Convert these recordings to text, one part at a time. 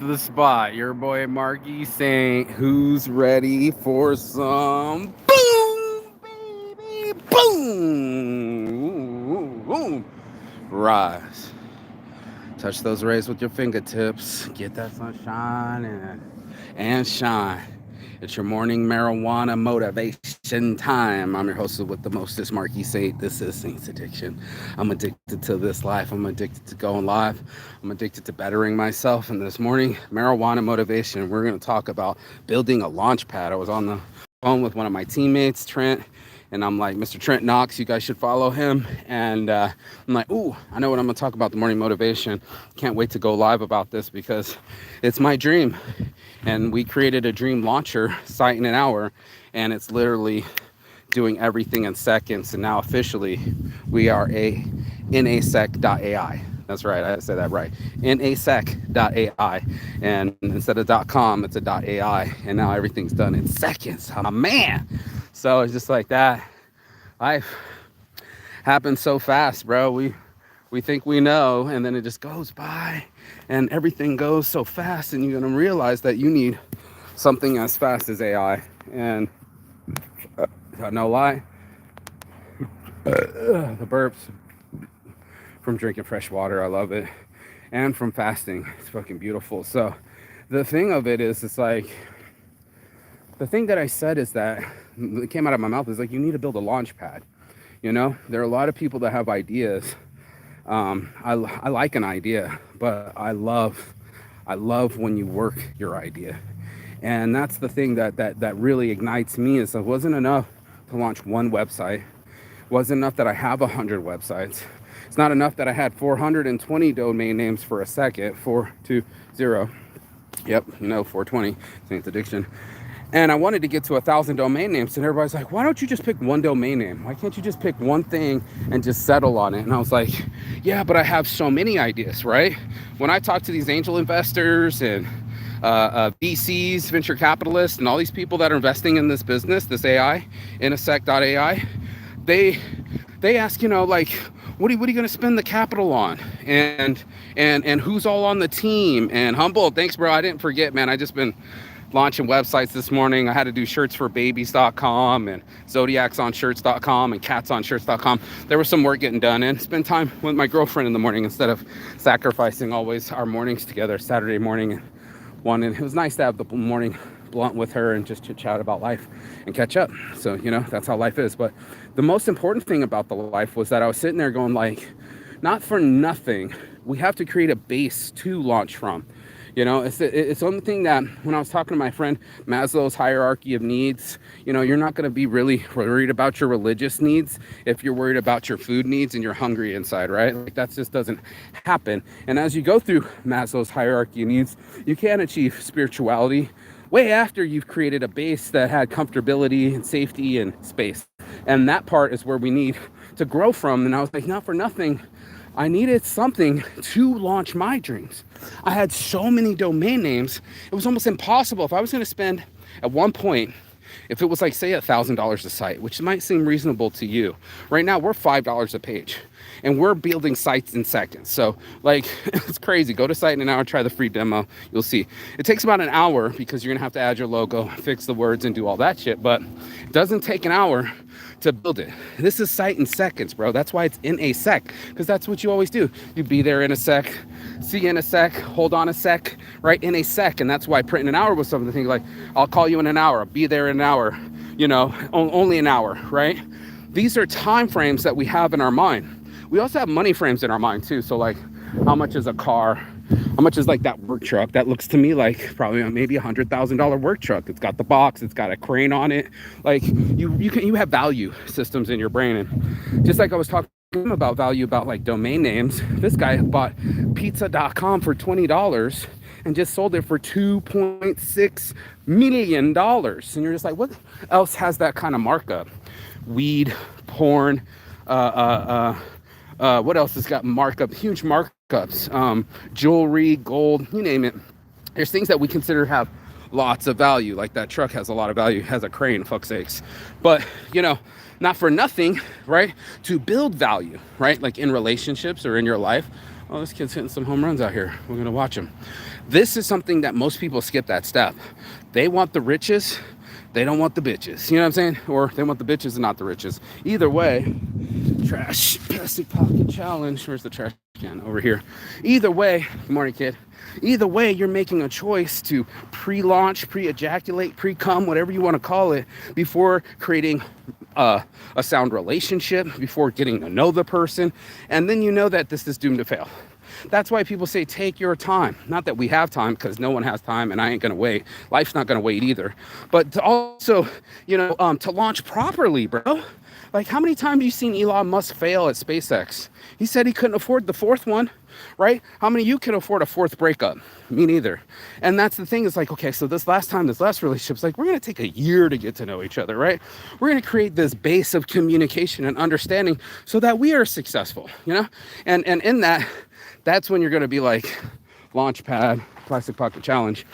to the spot. Your boy Marky saying, who's ready for some boom, baby, boom, boom. Rise. Touch those rays with your fingertips. Get that sunshine and shine. It's your morning marijuana motivation time. I'm your host with the mostest, Marky Saint. This is Saints Addiction. I'm addicted to this life. I'm addicted to going live. I'm addicted to bettering myself. And this morning, marijuana motivation, we're going to talk about building a launch pad. I was on the phone with one of my teammates, Trent, and I'm like, Mr. Trent Knox, you guys should follow him. And I'm like, ooh, I know what I'm going to talk about, the morning motivation. Can't wait to go live about this because it's my dream. And we created a dream launcher site in an hour, and it's literally doing everything in seconds. And now officially we are a nasec.ai. That's right, I said that right. nasec.ai. And instead of .com, it's a .ai. And now everything's done in seconds. I'm a man. So it's just like that. Life happens so fast, bro. We think we know, and then it just goes by, and everything goes so fast, and you're gonna realize that you need something as fast as AI. And no lie, the burps from drinking fresh water, I love it, and from fasting, it's fucking beautiful. So the thing of it is, it's like, the thing that I said is that it came out of my mouth is like, you need to build a launch pad. You know, there are a lot of people that have ideas. I like an idea, but I love when you work your idea. And that's the thing that really ignites me, is it wasn't enough to launch one website. It wasn't enough that I have 100 websites. It's not enough that I had 420 domain names for a second, 420. Yep, 420, Saints Addiction. And I wanted to get to 1,000 domain names, and everybody's like, why don't you just pick one domain name? Why can't you just pick one thing and just settle on it? And I was like, yeah, but I have so many ideas, right? When I talk to these angel investors and VCs, venture capitalists, and all these people that are investing in this business, this AI, nasec.ai, they ask, like, what are you going to spend the capital on? And who's all on the team? And Humboldt, thanks, bro. I didn't forget, man. I just been launching websites this morning. I had to do shirtsforbabies.com and zodiacsonshirts.com and catsonshirts.com. There was some work getting done, and spend time with my girlfriend in the morning instead of sacrificing always our mornings together, Saturday morning. And it was nice to have the morning blunt with her and just chit chat about life and catch up. So, that's how life is. But the most important thing about the life was that I was sitting there going, like, not for nothing, we have to create a base to launch from. It's something that when I was talking to my friend Maslow's hierarchy of needs, you're not going to be really worried about your religious needs if you're worried about your food needs and you're hungry inside, right? Like, that just doesn't happen. And as you go through Maslow's hierarchy of needs, you can achieve spirituality way after you've created a base that had comfortability and safety and space. And that part is where we need to grow from. And I was like, not for nothing, I needed something to launch my dreams. I had so many domain names, it was almost impossible. If I was going to spend at one point, if it was like, say, $1,000 a site, which might seem reasonable to you. Right now, we're $5 a page, and we're building sites in seconds. So, like, it's crazy. Go to site in an hour, try the free demo. You'll see. It takes about an hour because you're going to have to add your logo, fix the words, and do all that shit. But it doesn't take an hour to build it. This is site in seconds, bro. That's why it's in a sec, because that's what you always do. You be there in a sec, see in a sec, hold on a sec, right, in a sec. And that's why print in an hour was something like, I'll call you in an hour, be there in an hour, only an hour, right? These are time frames that we have in our mind. We also have money frames in our mind too. So, like, how much is a car? How much is, like, that work truck? That looks to me like probably maybe $100,000 work truck. It's got the box, it's got a crane on it. Like, you have value systems in your brain. And just like I was talking about value about, like, domain names, this guy bought pizza.com for $20 and just sold it for $2.6 million. And you're just like, what else has that kind of markup? Weed, porn, what else has got markup? Huge markups. Jewelry, gold, you name it. There's things that we consider have lots of value. Like, that truck has a lot of value, has a crane, fuck's sakes. But, not for nothing, right? To build value, right? Like in relationships or in your life. Oh, this kid's hitting some home runs out here. We're going to watch him. This is something that most people skip that step. They want the riches, they don't want the bitches. You know what I'm saying? Or they want the bitches and not the riches. Either way, trash plastic pocket challenge. Where's the trash can? Over here. Either way, good morning, kid. Either way, you're making a choice to pre-launch, pre-ejaculate, pre-cum, whatever you want to call it, before creating a sound relationship, before getting to know the person. And then you know that this is doomed to fail. That's why people say take your time. Not that we have time, because no one has time and I ain't gonna wait. Life's not gonna wait either. But to also, to launch properly, bro. Like, how many times have you seen Elon Musk fail at SpaceX? He said he couldn't afford the fourth one, right? How many of you can afford a fourth breakup? Me neither. And that's the thing, is like, okay, so this last relationship's like, we're gonna take a year to get to know each other, right? We're gonna create this base of communication and understanding so that we are successful, And in that, that's when you're going to be like, Launchpad, Plastic Pocket Challenge.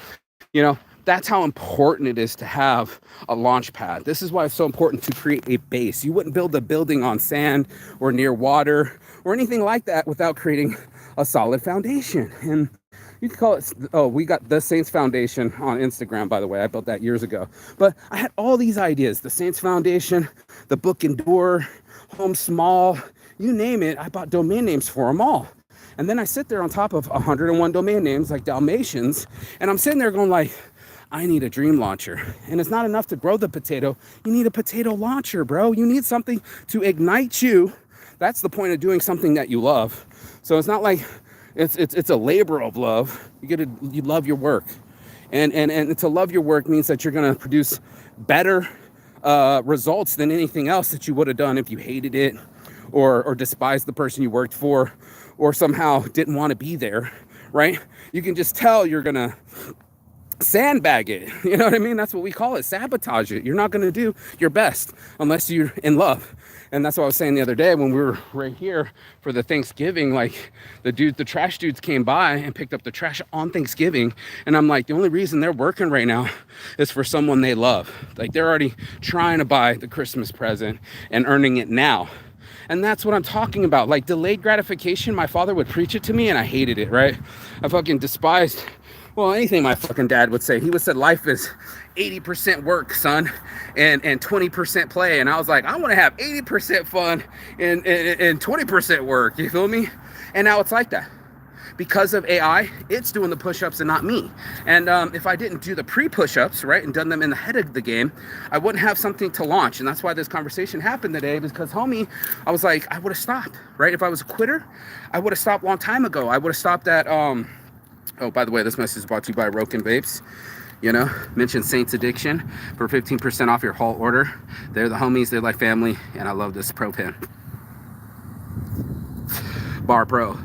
That's how important it is to have a launch pad. This is why it's so important to create a base. You wouldn't build a building on sand or near water or anything like that without creating a solid foundation. And you could call it, we got the Saints Foundation on Instagram, by the way. I built that years ago. But I had all these ideas: the Saints Foundation, the Book and Door, Home Small, you name it. I bought domain names for them all. And then I sit there on top of 101 domain names like Dalmatians, and I'm sitting there going like, I need a dream launcher. And it's not enough to grow the potato. You need a potato launcher, bro. You need something to ignite you. That's the point of doing something that you love. So it's not like it's a labor of love. You love your work. And to love your work means that you're going to produce better results than anything else that you would have done if you hated it or despised the person you worked for, or somehow didn't want to be there, right? You can just tell you're gonna sandbag it. You know what I mean? That's what we call it, sabotage it. You're not gonna do your best unless you're in love. And that's what I was saying the other day when we were right here for the Thanksgiving, like the trash dudes came by and picked up the trash on Thanksgiving. And I'm like, the only reason they're working right now is for someone they love. Like, they're already trying to buy the Christmas present and earning it now. And that's what I'm talking about. Like, delayed gratification, my father would preach it to me and I hated it, right? I fucking despised, anything my fucking dad would say. He would say life is 80% work, son, and 20% play. And I was like, I want to have 80% fun and 20% work. You feel me? And now it's like that. Because of AI, it's doing the push-ups and not me. And if I didn't do the pre-push-ups, right, and done them in the head of the game, I wouldn't have something to launch. And that's why this conversation happened today, because, homie, I was like, I would have stopped, right? If I was a quitter, I would have stopped a long time ago. I would have stopped at, oh, by the way, this message is brought to you by Roken Vapes. Mention Saints Addiction for 15% off your whole order. They're the homies, they're like family, and I love this Pro Pen. Bar Pro.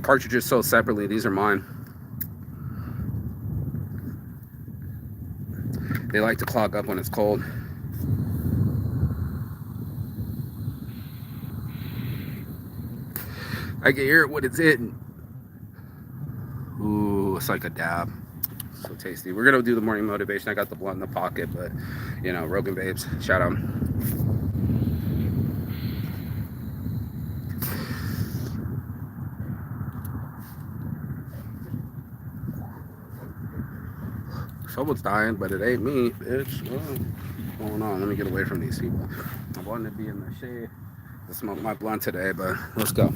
Cartridges sold separately. These are mine. They like to clog up when it's cold. I can hear it when it's hitting. Ooh, it's like a dab. So tasty. We're gonna do the morning motivation. I got the blunt in the pocket, but Rogan Babes, shout out. Someone's dying, but it ain't me, bitch. What's going on? Let me get away from these people. I wanted to be in the shade to smoke my blunt today, but let's go.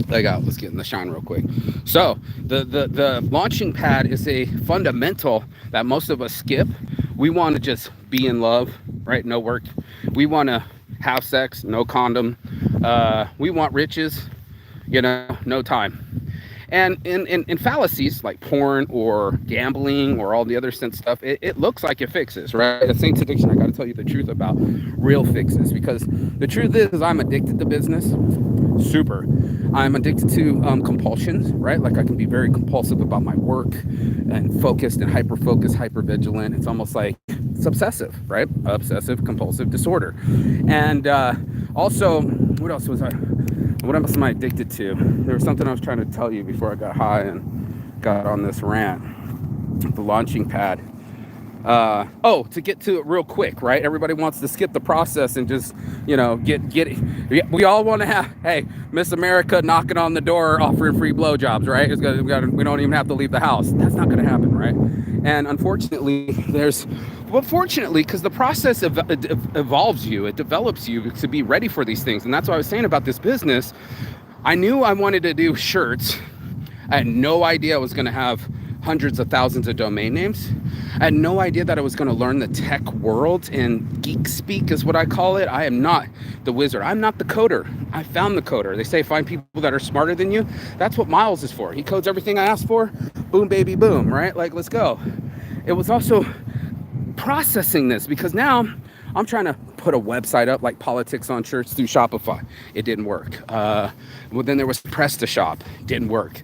Let's get in the shine real quick. So the launching pad is a fundamental that most of us skip. We want to just be in love, right? No work. We want to have sex, no condom. We want riches, no time. And in fallacies like porn or gambling or all the other sense stuff, it looks like it fixes, right? At Saints Addiction, I got to tell you the truth about real fixes, because the truth is I'm addicted to business. Super. I'm addicted to compulsions, right? Like, I can be very compulsive about my work and focused and hyper-focused, hyper-vigilant. It's almost like it's obsessive, right? Obsessive compulsive disorder. And also, what else am I addicted to? There was something I was trying to tell you before I got high and got on this rant. The launching pad. To get to it real quick, right? Everybody wants to skip the process and just, get it. We all want to have, hey, Miss America knocking on the door offering free blowjobs, right? We don't even have to leave the house. That's not going to happen, right? And unfortunately, fortunately, because the process evolves you, it develops you to be ready for these things. And that's what I was saying about this business. I knew I wanted to do shirts. I had no idea I was going to have hundreds of thousands of domain names. I had no idea that I was going to learn the tech world, and geek speak is what I call it. I am not the wizard. I'm not the coder. I found the coder. They say find people that are smarter than you. That's what Miles is for. He codes everything I asked for. Boom, baby, boom, right? Like, let's go. It was also processing this, because now I'm trying to put a website up like Politics on Shirts through Shopify. It didn't work. Well, then there was PrestaShop. Didn't work.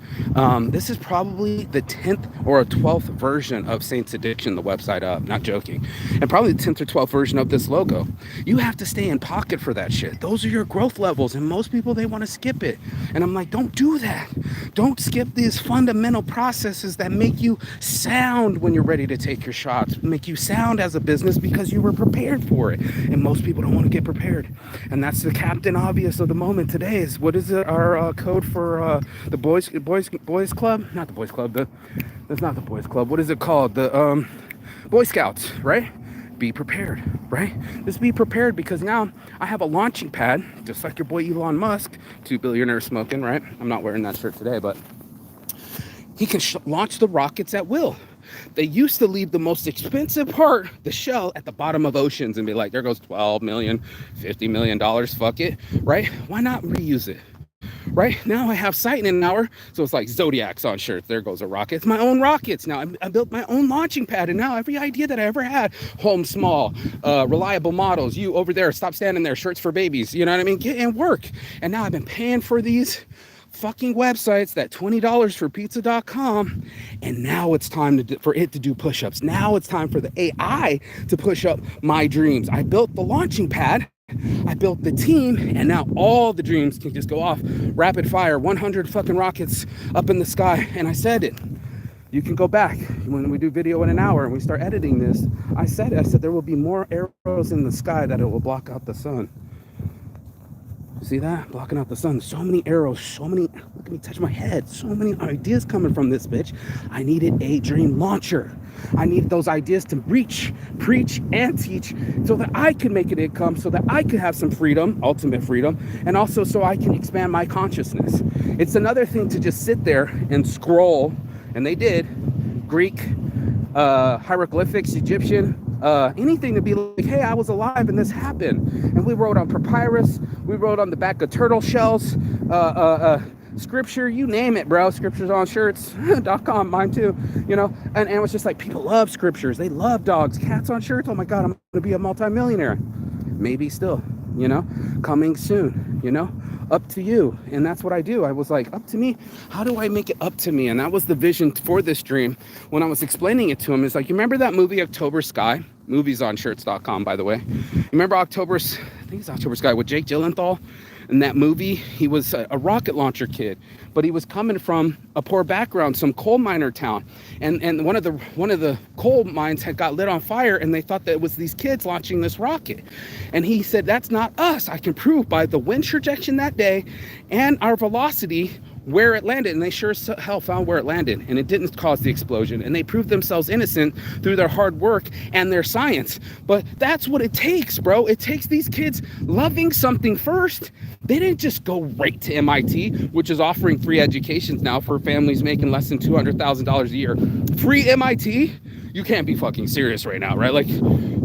This is probably the 10th or 12th version of Saints Addiction, the website up. Not joking. And probably the 10th or 12th version of this logo. You have to stay in pocket for that shit. Those are your growth levels. And most people, they want to skip it. And I'm like, don't do that. Don't skip these fundamental processes that make you sound when you're ready to take your shots. Make you sound as a business because you were prepared for it. And most people don't want to get prepared. And that's the Captain Obvious of the moment today. Is what is it? Our code for the boys club? Not the boys club. That's not the boys club. What is it called? The Boy Scouts, right? Be prepared, right? Just be prepared, because now I have a launching pad, just like your boy Elon Musk, 2 billionaires smoking, right? I'm not wearing that shirt today, but he can launch the rockets at will. They used to leave the most expensive part, the shell, at the bottom of oceans and be like, there goes 12 million, $50 million, fuck it, right? Why not reuse it? Right now I have sight in an hour, so it's like Zodiacs on shirts. There goes a rocket. It's my own rockets now. I built my own launching pad, and now every idea that I ever had, home small, reliable models, you over there, stop standing there, shirts for babies, you know what I mean? Get in work. And now I've been paying for these fucking websites, that $20 for pizza.com, and now it's time for it to do push-ups. Now it's time for the AI to push up my dreams. I built the launching pad, I built the team, and now all the dreams can just go off rapid fire, 100 fucking rockets up in the sky. And I said it. You can go back when we do video in an hour and we start editing this. I said there will be more arrows in the sky that it will block out the sun. See that? Blocking out the sun. So many arrows, so many, look at me touch my head. So many ideas coming from this bitch. I needed a dream launcher. I needed those ideas to reach, preach, and teach so that I could make an income, so that I could have some freedom, ultimate freedom, and also so I can expand my consciousness. It's another thing to just sit there and scroll, and they did, Greek, hieroglyphics, Egyptian, anything to be like, hey, I was alive and this happened. And we wrote on papyrus, we wrote on the back of turtle shells, scripture, you name it, bro. Scriptures on shirts.com, mine too, and it was just like, people love scriptures. They love dogs, cats on shirts. Oh my God, I'm going to be a multimillionaire. Maybe still, coming soon, up to you. And that's what I do. I was like, up to me. How do I make it up to me? And that was the vision for this dream. When I was explaining it to him, it's like, you remember that movie October Sky? Movies on shirts.com, by the way. You remember I think it's October Sky with Jake Gyllenhaal? In that movie, he was a rocket launcher kid, but he was coming from a poor background, some coal miner town, and one of the coal mines had got lit on fire, and they thought that it was these kids launching this rocket. And he said, that's not us. I can prove by the wind trajectory that day and our velocity where it landed. And they sure as hell found where it landed, and it didn't cause the explosion. And they proved themselves innocent through their hard work and their science. But that's what it takes, bro. It takes these kids loving something first. They didn't just go right to MIT, which is offering free educations now for families making less than $200,000 a year. Free MIT? You can't be fucking serious right now, right? Like,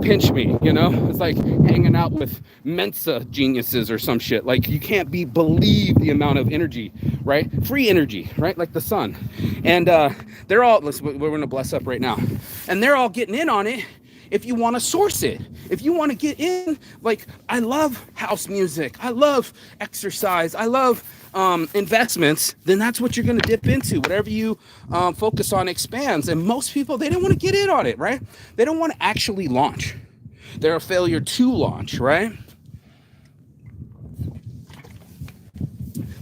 pinch me, It's like hanging out with Mensa geniuses or some shit. Like, you can't believe the amount of energy, right? Free energy, right? Like the sun. And they're all, we're going to bless up right now. And they're all getting in on it. If you want to source it, if you want to get in, like, I love house music, I love exercise, I love investments, then that's what you're going to dip into. Whatever you focus on expands. And most people, they don't want to get in on it, right? They don't want to actually launch. They're a failure to launch, right?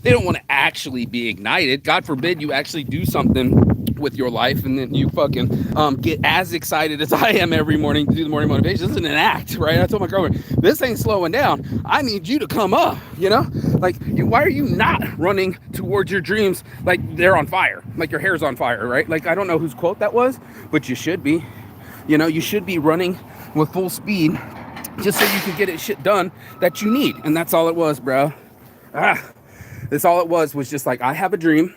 They don't want to actually be ignited. God forbid you actually do something with your life, and then you fucking get as excited as I am every morning to do the morning motivation. This isn't an act, right? I told my girlfriend, this ain't slowing down. I need you to come up, you know? Like, why are you not running towards your dreams like they're on fire, like your hair's on fire, right? Like, I don't know whose quote that was, but you should be. You know, you should be running with full speed just so you can get it shit done that you need. And that's all it was, bro. That's all it was just like, I have a dream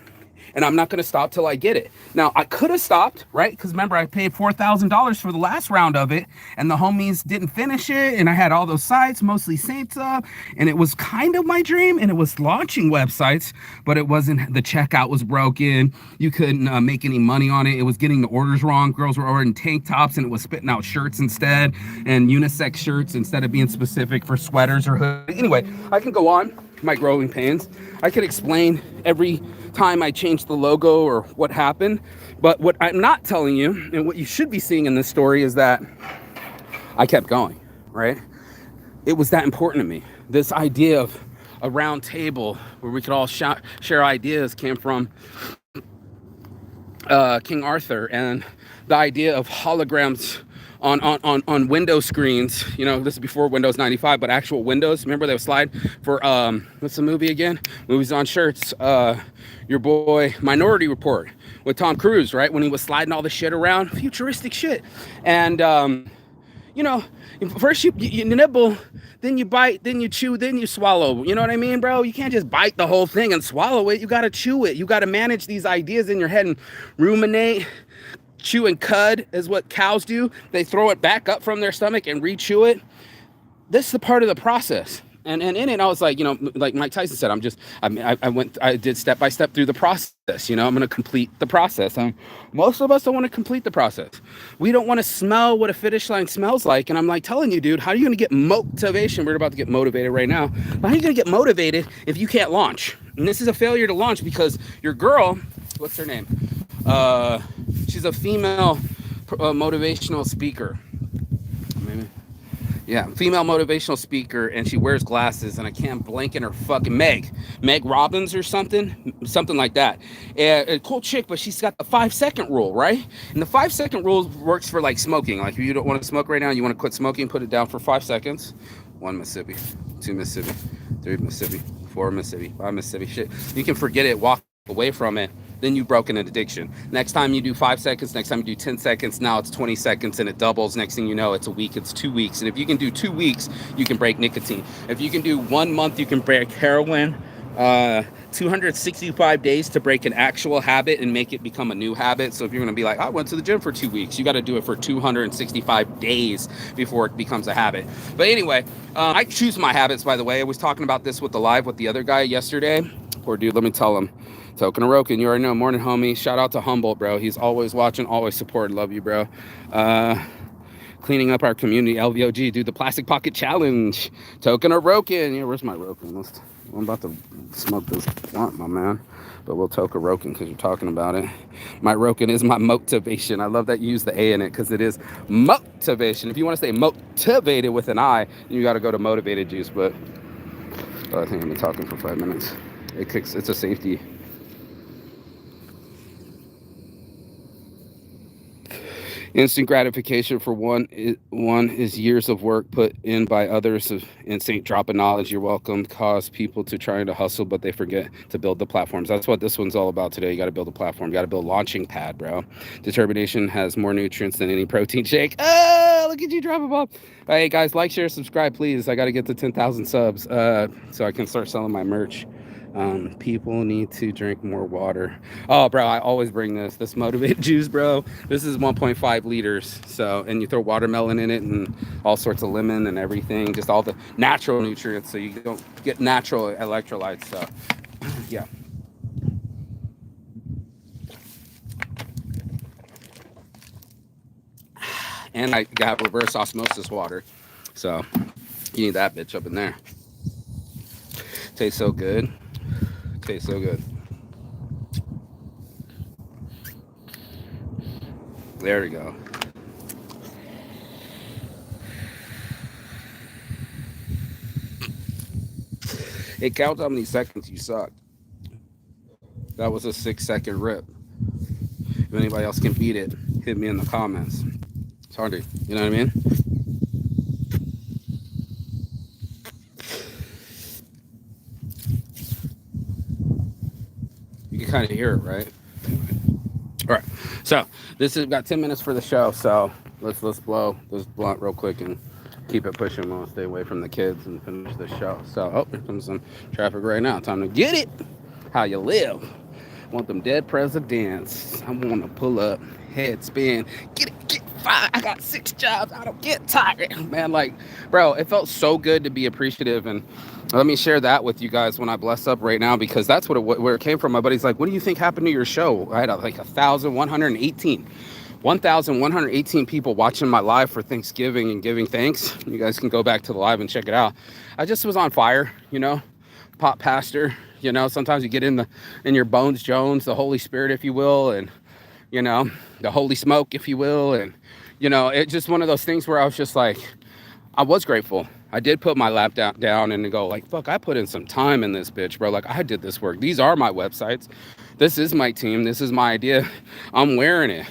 and I'm not going to stop till I get it. Now, I could have stopped, right? Because remember, I paid $4,000 for the last round of it, and the homies didn't finish it, and I had all those sites, mostly Saints up, and it was kind of my dream, and it was launching websites, but it wasn't, the checkout was broken, you couldn't make any money on it, it was getting the orders wrong, girls were ordering tank tops, and it was spitting out shirts instead, and unisex shirts instead of being specific for sweaters or hoodies. Anyway, I can go on my growing pains. I could explain every time I changed the logo or what happened, but what I'm not telling you, and what you should be seeing in this story, is that I kept going, right? It was that important to me. This idea of a round table where we could all share ideas came from King Arthur, and the idea of holograms on window screens. You know, this is before Windows 95, but actual windows. Remember they would slide for what's the movie again? Movies on shirts. Your boy Minority Report with Tom Cruise, right? When he was sliding all the shit around, futuristic shit. And you know, first you nibble, then you bite, then you chew, then you swallow. You know what I mean, bro? You can't just bite the whole thing and swallow it. You got to chew it. You got to manage these ideas in your head and ruminate. Chew and cud is what cows do. They throw it back up from their stomach and re-chew it. This is the part of the process. And in it, I was like, you know, like Mike Tyson said, I did step by step through the process. You know, I'm going to complete the process. Most of us don't want to complete the process. We don't want to smell what a finish line smells like. And I'm like telling you, dude, how are you going to get motivation? We're about to get motivated right now. But how are you going to get motivated if you can't launch? And this is a failure to launch because your girl, what's her name? She's a female motivational speaker. Maybe. Yeah, female motivational speaker, and she wears glasses, and I can't blank in her fucking Meg Robbins or something like that. A cool chick, but she's got the 5-second rule, right? And the 5-second rule works for like smoking. Like if you don't want to smoke right now, you want to quit smoking, put it down for 5 seconds. 1 Mississippi, 2 Mississippi, 3 Mississippi, 4 Mississippi, 5 Mississippi. Shit, you can forget it, walk away from it. Then you've broken an addiction. Next time you do 5 seconds, next time you do 10 seconds, now it's 20 seconds and it doubles. Next thing you know, it's a week, it's 2 weeks. And if you can do 2 weeks, you can break nicotine. If you can do 1 month, you can break heroin. 265 days to break an actual habit and make it become a new habit. So if you're going to be like, I went to the gym for 2 weeks, you got to do it for 265 days before it becomes a habit. But anyway, I choose my habits, by the way. I was talking about this with the live with the other guy yesterday. Poor dude, let me tell him. Token Aroken, you already know, morning homie. Shout out to Humboldt, bro. He's always watching, always supported. Love you, bro. Cleaning up our community, LVOG, do the plastic pocket challenge. Token Aroken. Yeah, where's my Roken? I'm about to smoke this blunt, my man. But we'll Token Aroken because you're talking about it. My Roken is my motivation. I love that you use the A in it because it is motivation. If you want to say motivated with an I, you got to go to motivated juice. But I think I've been talking for 5 minutes. It's a safety. Instant gratification for one is years of work put in by others. Instant drop of knowledge. You're welcome. Cause people to trying to hustle, but they forget to build the platforms. That's what this one's all about today. You got to build a platform. You got to build a launching pad, bro. Determination has more nutrients than any protein shake. Oh, look at you drop a ball. Hey guys, like, share, subscribe, please. I got to get to 10,000 subs so I can start selling my merch. People need to drink more water. Oh, bro, I always bring this motivated juice, bro. This is 1.5 liters. So, and you throw watermelon in it and all sorts of lemon and everything, just all the natural nutrients, so you don't get natural electrolytes. So, yeah. And I got reverse osmosis water, so you need that bitch up in there. Tastes so good. Tastes so good. There we go. It counts how many seconds you sucked. That was a 6-second rip. If anybody else can beat it, hit me in the comments. It's hard to, you know what I mean? You can kind of hear it, right? All right. So this is got 10 minutes for the show. So let's blow this blunt real quick and keep it pushing. We'll stay away from the kids and finish the show. So, oh, here comes some traffic right now. Time to get it. How you live. Want them dead presidents. I want to pull up, head spin, get fired. I got 6 jobs. I don't get tired. Man, like, bro, it felt so good to be appreciative. And let me share that with you guys when I bless up right now, because that's where it came from. My buddy's like, what do you think happened to your show? I had like 1,118 people watching my live for Thanksgiving and giving thanks. You guys can go back to the live and check it out. I just was on fire, you know, pop pastor. You know, sometimes you get in your Bones Jones, the Holy Spirit, if you will, and, you know, the holy smoke, if you will. And, you know, it's just one of those things where I was just like, I was grateful. I did put my lap down and go like, fuck, I put in some time in this bitch, bro. Like, I did this work. These are my websites. This is my team. This is my idea. I'm wearing it.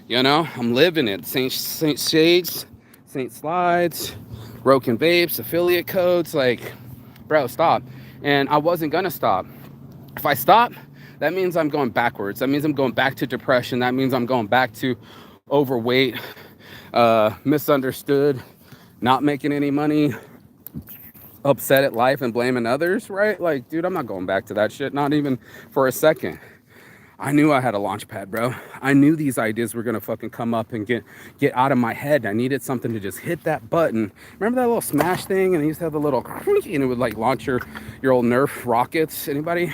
You know, I'm living it. Saint Shades, Saint Slides, Broken Vapes, affiliate codes. Like, bro, stop. And I wasn't gonna stop. If I stop, that means I'm going backwards. That means I'm going back to depression. That means I'm going back to overweight, misunderstood, not making any money, upset at life and blaming others, right? Like, dude, I'm not going back to that shit, not even for a second. I knew I had a launch pad, bro. I knew these ideas were gonna fucking come up and get out of my head. I needed something to just hit that button. Remember that little smash thing? And it used to have the little, and it would like launch your old Nerf rockets. Anybody?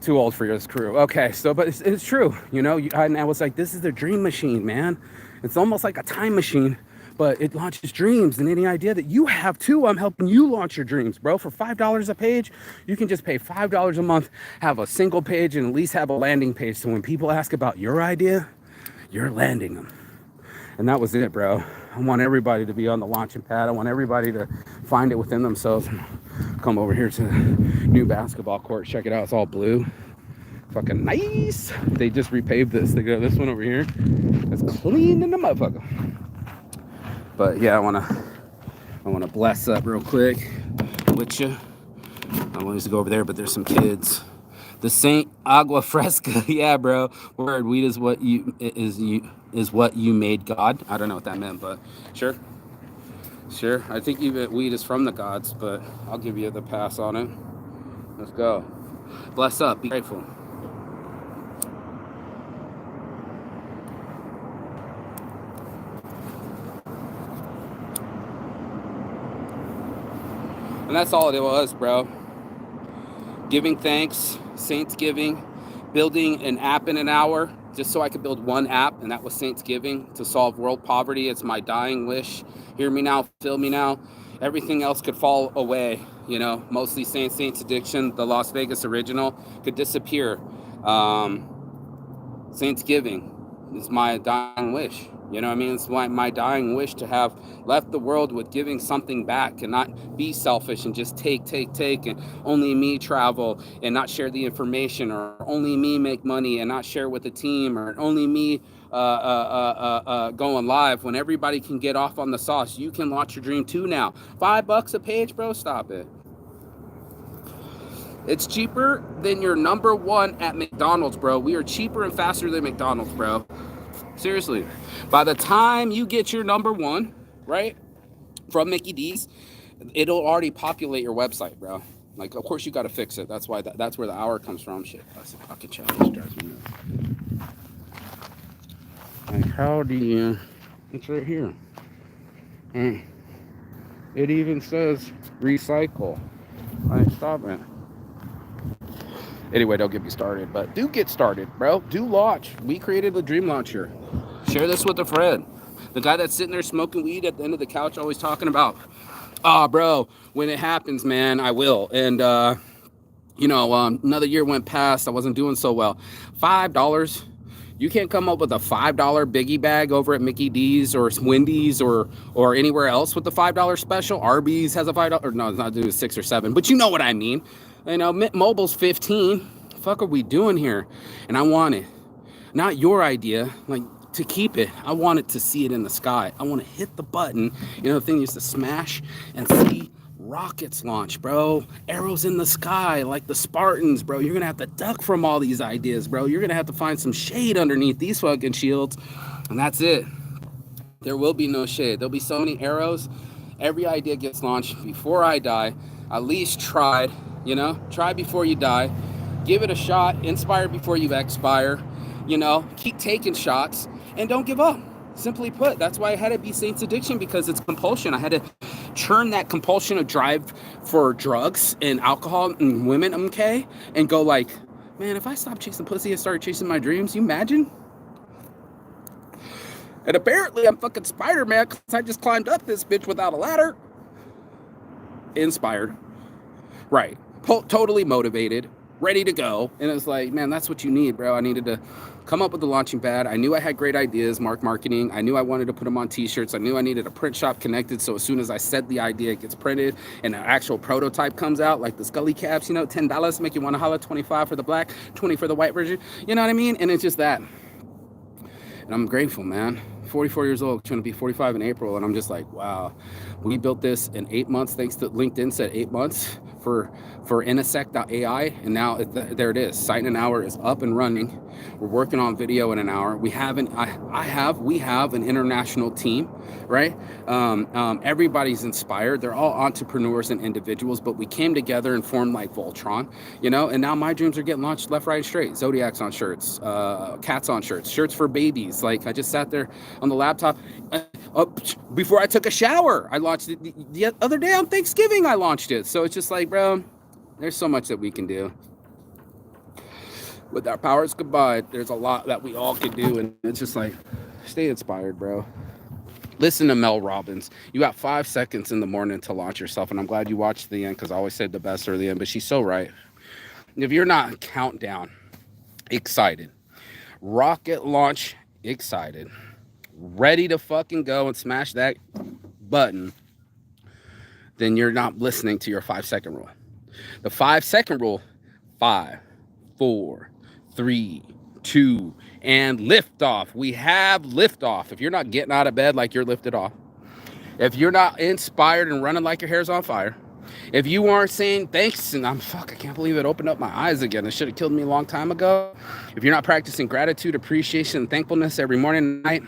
Too old for this crew. Okay, so, but it's true. You know, and I was like, this is the dream machine, man. It's almost like a time machine, but it launches dreams. And any idea that you have too, I'm helping you launch your dreams, bro. For $5 a page, you can just pay $5 a month, have a single page, and at least have a landing page. So when people ask about your idea, you're landing them. And that was it, bro. I want everybody to be on the launching pad. I want everybody to find it within themselves. Come over here to the new basketball court. Check it out. It's all blue. Fucking nice. They just repaved this. They got this one over here. It's clean in the motherfucker. But yeah, I wanna bless up real quick with you. I wanted to go over there, but there's some kids. The Saint Agua Fresca. Yeah, bro. Word. Weed is what you made God. I don't know what that meant, but sure. I think even weed is from the gods, but I'll give you the pass on it. Let's go. Bless up. Be grateful. And that's all it was, bro. Giving thanks, Saints Giving, building an app in an hour, just so I could build one app, and that was Saints Giving to solve world poverty. It's my dying wish. Hear me now, feel me now. Everything else could fall away, you know, mostly Saints Addiction, the Las Vegas original, could disappear. Saints Giving is my dying wish. You know what I mean? It's my dying wish to have left the world with giving something back and not be selfish and just take, and only me travel and not share the information, or only me make money and not share with the team, or only me going live when everybody can get off on the sauce. You can launch your dream too now. $5 a page, bro. Stop it. It's cheaper than your number one at McDonald's, bro. We are cheaper and faster than McDonald's, bro. Seriously. By the time you get your number one, right, from Mickey D's, it'll already populate your website, bro. Like, of course you got to fix it. That's why that's where the hour comes from. Shit, that's a pocket challenge. Drives me nuts. Like, how do you? It's right here. It even says recycle. Like, stop it. Anyway, don't get me started, but do get started, bro. Do launch. We created the Dream Launcher. Share this with a friend. The guy that's sitting there smoking weed at the end of the couch, always talking about, bro, when it happens, man, I will. And, another year went past. I wasn't doing so well. $5. You can't come up with a $5 biggie bag over at Mickey D's or Wendy's or anywhere else with the $5 special. Arby's has a $5, or no, it's not doing 6 or 7, but you know what I mean. You know, Mint Mobile's 15. Fuck are we doing here? And I want it. not your idea, like to keep it. I want it to see it in the sky. I want to hit the button, the thing used to smash and see rockets launch, bro. Arrows in the sky like the Spartans, bro. You're gonna have to duck from all these ideas, bro. You're gonna have to find some shade underneath these fucking shields, and that's it. There will be no shade. There'll be so many arrows. Every idea gets launched before I die. At least tried, try before you die. Give it a shot. Inspire before you expire. Keep taking shots and don't give up. Simply put, that's why I had to be Saints Addiction, because it's compulsion. I had to churn that compulsion of drive for drugs and alcohol and women, okay, and go like, man, if I stopped chasing pussy and started chasing my dreams, you imagine? And apparently I'm fucking Spider-Man because I just climbed up this bitch without a ladder. Inspired. Right. Totally motivated. Ready to go. And it's like, man, that's what you need, bro. I needed to come up with the launching pad. I knew I had great ideas, marketing. I knew I wanted to put them on t-shirts. I knew I needed a print shop connected. So as soon as I said the idea, it gets printed and an actual prototype comes out, like the Scully caps, $10 make you want to holla, 25 for the black, 20 for the white version. You know what I mean? And it's just that. And I'm grateful, man. 44 years old, trying to be 45 in April. And I'm just like, wow, we built this in 8 months. Thanks to LinkedIn said 8 months for Intersect.ai. And now there it is. Site in an hour is up and running. We're working on video in an hour. We have an international team, right? Everybody's inspired. They're all entrepreneurs and individuals, but we came together and formed like Voltron, and now my dreams are getting launched left, right, and straight. Zodiacs on shirts, cats on shirts, shirts for babies. Like I just sat there on the laptop before I took a shower. I launched it the other day on Thanksgiving. I launched it. So it's just like, bro, there's so much that we can do. With our powers combined, there's a lot that we all can do. And it's just like, stay inspired, bro. Listen to Mel Robbins. You got 5 seconds in the morning to launch yourself. And I'm glad you watched the end, because I always said the best or the end. But she's so right. If you're not countdown excited, rocket launch excited, ready to fucking go and smash that button, then you're not listening to your 5-second rule. The 5-second rule: 5, 4, 3, 2, and lift off. We have lift off. If you're not getting out of bed like you're lifted off, if you're not inspired and running like your hair's on fire, if you aren't saying thanks, and I can't believe it opened up my eyes again. It should have killed me a long time ago. If you're not practicing gratitude, appreciation, and thankfulness every morning and night,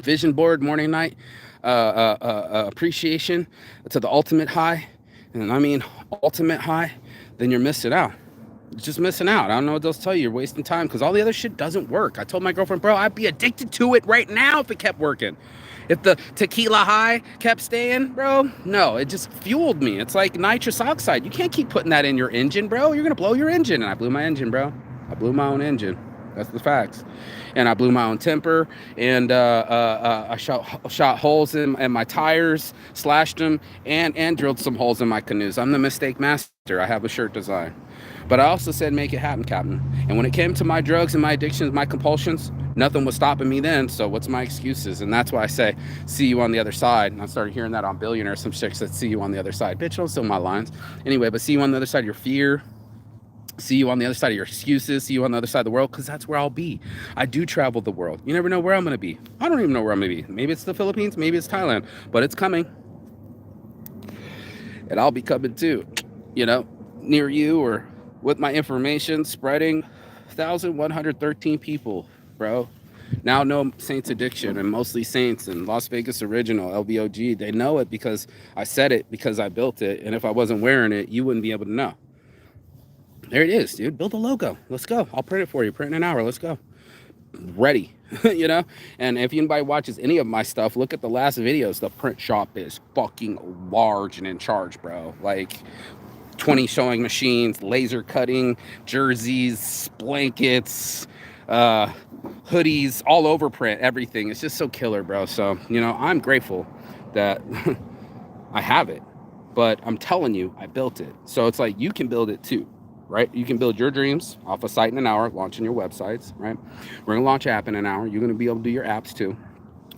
vision board, morning, night, appreciation to the ultimate high, and I mean ultimate high, then you're missing out. Just missing out. I don't know what they'll tell you. You're wasting time, because all the other shit doesn't work. I told my girlfriend, bro, I'd be addicted to it right now if it kept working. If the tequila high kept staying, bro, no, it just fueled me. It's like nitrous oxide. You can't keep putting that in your engine, bro. You're going to blow your engine. And I blew my engine, bro. I blew my own engine. That's the facts. And I blew my own temper, and I shot holes in my tires, slashed them, and drilled some holes in my canoes. I'm the mistake master. I have a shirt design. But I also said, make it happen, Captain. And when it came to my drugs and my addictions, my compulsions, nothing was stopping me then. So what's my excuses? And that's why I say, see you on the other side. And I started hearing that on Billionaire, some chicks that see you on the other side. Bitch, don't steal my lines. Anyway, but see you on the other side of your fear. See you on the other side of your excuses. See you on the other side of the world, because that's where I'll be. I do travel the world. You never know where I'm going to be. I don't even know where I'm going to be. Maybe it's the Philippines. Maybe it's Thailand. But it's coming. And I'll be coming too, near you, or with my information spreading. 1,113 people, bro. Now know Saints Addiction, and mostly Saints and Las Vegas Original, LVOG. They know it because I said it, because I built it. And if I wasn't wearing it, you wouldn't be able to know. There it is, dude. Build a logo. Let's go. I'll print it for you. Print in an hour. Let's go. Ready. And if anybody watches any of my stuff, look at the last videos. The print shop is fucking large and in charge, bro. Like 20 sewing machines, laser cutting, jerseys, blankets, hoodies, all over print, everything. It's just so killer, bro. So, I'm grateful that I have it, but I'm telling you, I built it. So it's like, you can build it too. Right? You can build your dreams off a site in an hour, launching your websites, right? We're going to launch app in an hour. You're going to be able to do your apps too.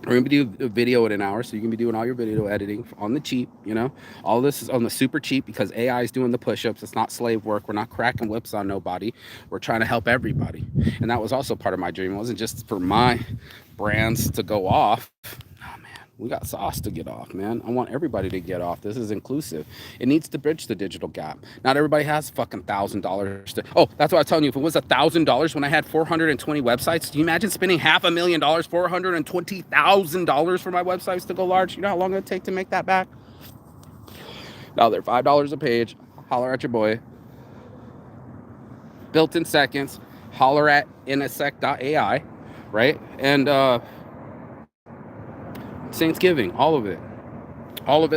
We're gonna do a video in an hour, so you can be doing all your video editing on the cheap. You know, all this is on the super cheap because AI is doing the push-ups. It's not slave work. We're not cracking whips on nobody. We're trying to help everybody, and that was also part of my dream. It wasn't just for my brands to go off. Oh man, we got sauce to get off, man. I want everybody to get off. This is inclusive. It needs to bridge the digital gap. Not everybody has fucking $1,000 to. Oh, that's what I was telling you. If it was $1,000 when I had 420 websites, do you imagine spending $500,000, $420,000 for my websites to go large? You know how long it would take to make that back? Now they're $5 a page. Holler at your boy. Built in seconds. Holler at nsec.ai, right? And Saints Giving, all of it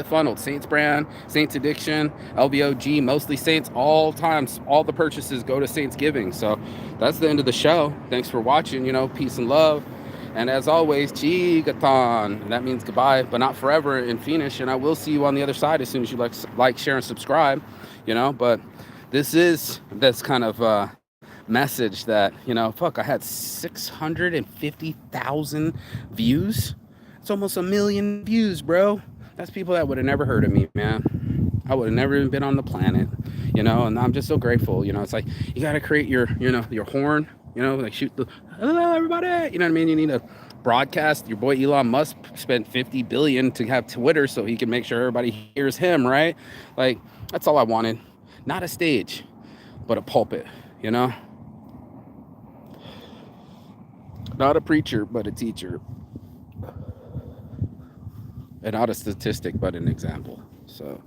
funneled. Saints brand, Saints addiction, LVOG, mostly Saints. All times, all the purchases go to Saints Giving. So that's the end of the show. Thanks for watching. You know, peace and love. And as always, Chigathon. That means goodbye, but not forever in Phoenix. And I will see you on the other side as soon as you like, share, and subscribe. You know, but this is this kind of message that, you know, fuck, I had 650,000 views. It's almost 1 million views, bro. That's people that would have never heard of me, man. I would have never even been on the planet, you know, and I'm just so grateful. You know, it's like you got to create your, you know, your horn, you know, like shoot the, hello, everybody. You know what I mean? You need to broadcast. Your boy Elon Musk spent $50 billion to have Twitter so he can make sure everybody hears him, right? Like, that's all I wanted. Not a stage, but a pulpit, you know? Not a preacher, but a teacher. And not a statistic, but an example. So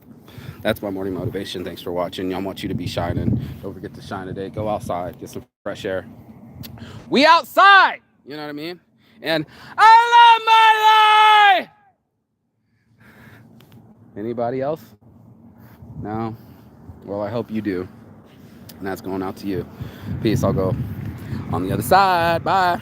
that's my morning motivation. Thanks for watching. I want you to be shining. Don't forget to shine today. Go outside. Get some fresh air. We outside! You know what I mean? And I love my life! Anybody else? No? Well, I hope you do. And that's going out to you. Peace. I'll go on the other side. Bye.